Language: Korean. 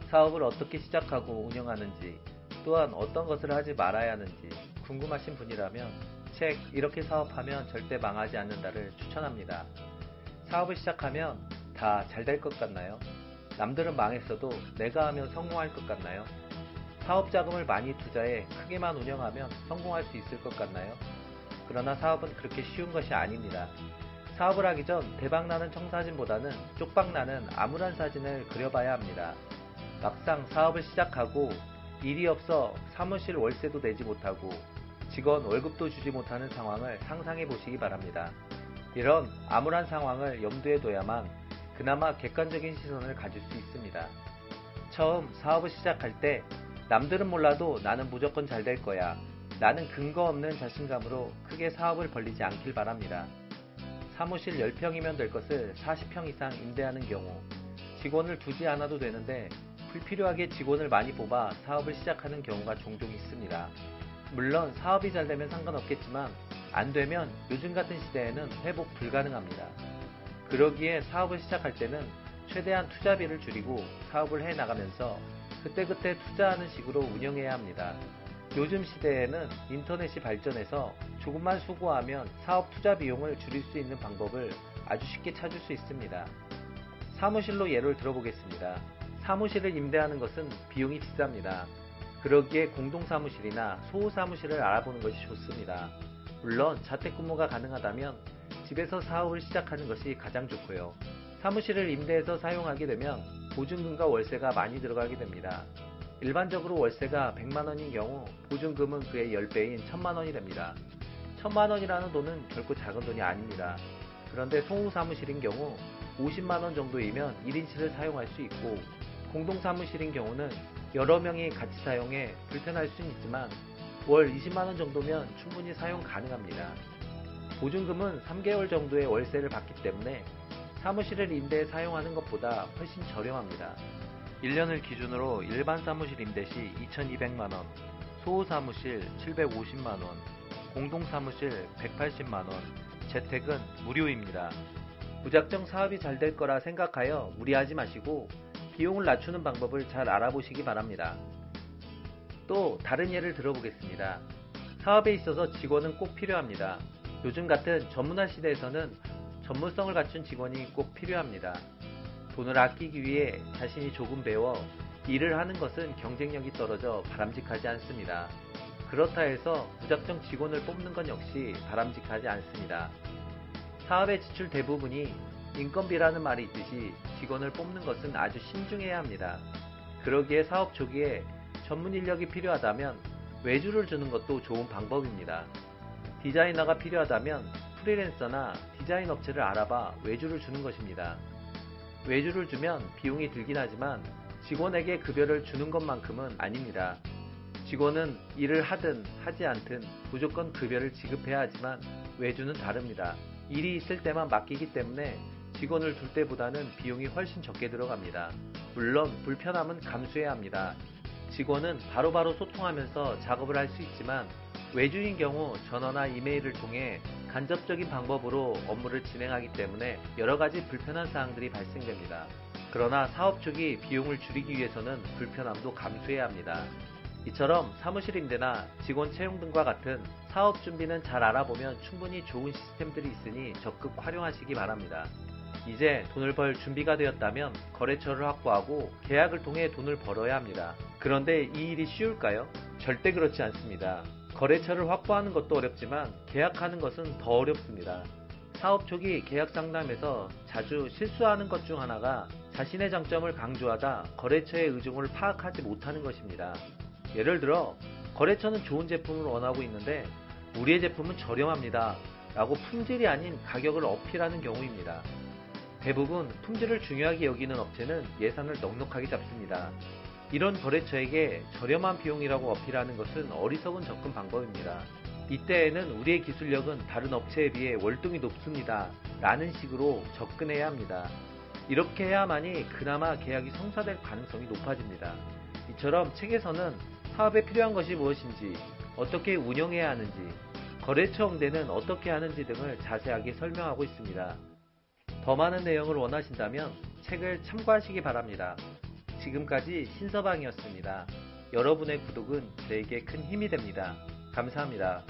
사업을 어떻게 시작하고 운영하는지, 또한 어떤 것을 하지 말아야 하는지 궁금하신 분이라면 책 이렇게 사업하면 절대 망하지 않는다를 추천합니다. 사업을 시작하면 다 잘 될 것 같나요? 남들은 망했어도 내가 하면 성공할 것 같나요? 사업 자금을 많이 투자해 크게만 운영하면 성공할 수 있을 것 같나요? 그러나 사업은 그렇게 쉬운 것이 아닙니다. 사업을 하기 전 대박나는 청사진보다는 쪽박나는 암울한 사진을 그려봐야 합니다. 막상 사업을 시작하고 일이 없어 사무실 월세도 내지 못하고 직원 월급도 주지 못하는 상황을 상상해 보시기 바랍니다. 이런 암울한 상황을 염두에 둬야만 그나마 객관적인 시선을 가질 수 있습니다. 처음 사업을 시작할 때 남들은 몰라도 나는 무조건 잘 될 거야, 라는 근거 없는 자신감으로 크게 사업을 벌리지 않길 바랍니다. 사무실 10평이면 될 것을 40평 이상 임대하는 경우, 직원을 두지 않아도 되는데 불필요하게 직원을 많이 뽑아 사업을 시작하는 경우가 종종 있습니다. 물론 사업이 잘 되면 상관없겠지만 안 되면 요즘 같은 시대에는 회복 불가능합니다. 그러기에 사업을 시작할 때는 최대한 투자비를 줄이고 사업을 해 나가면서 그때그때 투자하는 식으로 운영해야 합니다. 요즘 시대에는 인터넷이 발전해서 조금만 수고하면 사업 투자 비용을 줄일 수 있는 방법을 아주 쉽게 찾을 수 있습니다. 사무실로 예를 들어보겠습니다. 사무실을 임대하는 것은 비용이 비쌉니다. 그러기에 공동사무실이나 소호사무실을 알아보는 것이 좋습니다. 물론 자택근무가 가능하다면 집에서 사업을 시작하는 것이 가장 좋고요. 사무실을 임대해서 사용하게 되면 보증금과 월세가 많이 들어가게 됩니다. 일반적으로 월세가 100만원인 경우 보증금은 그의 10배인 1000만원이 됩니다. 1000만원이라는 돈은 결코 작은 돈이 아닙니다. 그런데 소호사무실인 경우 50만원 정도이면 1인실을 사용할 수 있고, 공동사무실인 경우는 여러 명이 같이 사용해 불편할 수는 있지만 월 20만원 정도면 충분히 사용 가능합니다. 보증금은 3개월 정도의 월세를 받기 때문에 사무실을 임대해 사용하는 것보다 훨씬 저렴합니다. 1년을 기준으로 일반 사무실 임대 시 2200만원, 소호사무실 750만원, 공동사무실 180만원, 재택은 무료입니다. 무작정 사업이 잘 될 거라 생각하여 무리하지 마시고 비용을 낮추는 방법을 잘 알아보시기 바랍니다. 또 다른 예를 들어보겠습니다. 사업에 있어서 직원은 꼭 필요합니다. 요즘 같은 전문화 시대에서는 전문성을 갖춘 직원이 꼭 필요합니다. 돈을 아끼기 위해 자신이 조금 배워 일을 하는 것은 경쟁력이 떨어져 바람직하지 않습니다. 그렇다 해서 무작정 직원을 뽑는 건 역시 바람직하지 않습니다. 사업의 지출 대부분이 인건비라는 말이 있듯이 직원을 뽑는 것은 아주 신중해야 합니다. 그러기에 사업 초기에 전문 인력이 필요하다면 외주를 주는 것도 좋은 방법입니다. 디자이너가 필요하다면 프리랜서나 디자인 업체를 알아봐 외주를 주는 것입니다. 외주를 주면 비용이 들긴 하지만 직원에게 급여를 주는 것만큼은 아닙니다. 직원은 일을 하든 하지 않든 무조건 급여를 지급해야 하지만 외주는 다릅니다. 일이 있을 때만 맡기기 때문에 직원을 둘 때보다는 비용이 훨씬 적게 들어갑니다. 물론 불편함은 감수해야 합니다. 직원은 바로바로 소통하면서 작업을 할 수 있지만 외주인 경우 전화나 이메일을 통해 간접적인 방법으로 업무를 진행하기 때문에 여러가지 불편한 사항들이 발생됩니다. 그러나 사업 초기 비용을 줄이기 위해서는 불편함도 감수해야 합니다. 이처럼 사무실 임대나 직원 채용 등과 같은 사업 준비는 잘 알아보면 충분히 좋은 시스템들이 있으니 적극 활용하시기 바랍니다. 이제 돈을 벌 준비가 되었다면 거래처를 확보하고 계약을 통해 돈을 벌어야 합니다. 그런데 이 일이 쉬울까요? 절대 그렇지 않습니다. 거래처를 확보하는 것도 어렵지만 계약하는 것은 더 어렵습니다. 사업 초기 계약 상담에서 자주 실수하는 것 중 하나가 자신의 장점을 강조하다 거래처의 의중을 파악하지 못하는 것입니다. 예를 들어 거래처는 좋은 제품을 원하고 있는데 우리의 제품은 저렴합니다 라고 품질이 아닌 가격을 어필하는 경우입니다. 대부분 품질을 중요하게 여기는 업체는 예산을 넉넉하게 잡습니다. 이런 거래처에게 저렴한 비용이라고 어필하는 것은 어리석은 접근 방법입니다. 이때에는 우리의 기술력은 다른 업체에 비해 월등히 높습니다 라는 식으로 접근해야 합니다. 이렇게 해야만이 그나마 계약이 성사될 가능성이 높아집니다. 이처럼 책에서는 사업에 필요한 것이 무엇인지, 어떻게 운영해야 하는지, 거래처 응대는 어떻게 하는지 등을 자세하게 설명하고 있습니다. 더 많은 내용을 원하신다면 책을 참고하시기 바랍니다. 지금까지 신서방이었습니다. 여러분의 구독은 저에게 큰 힘이 됩니다. 감사합니다.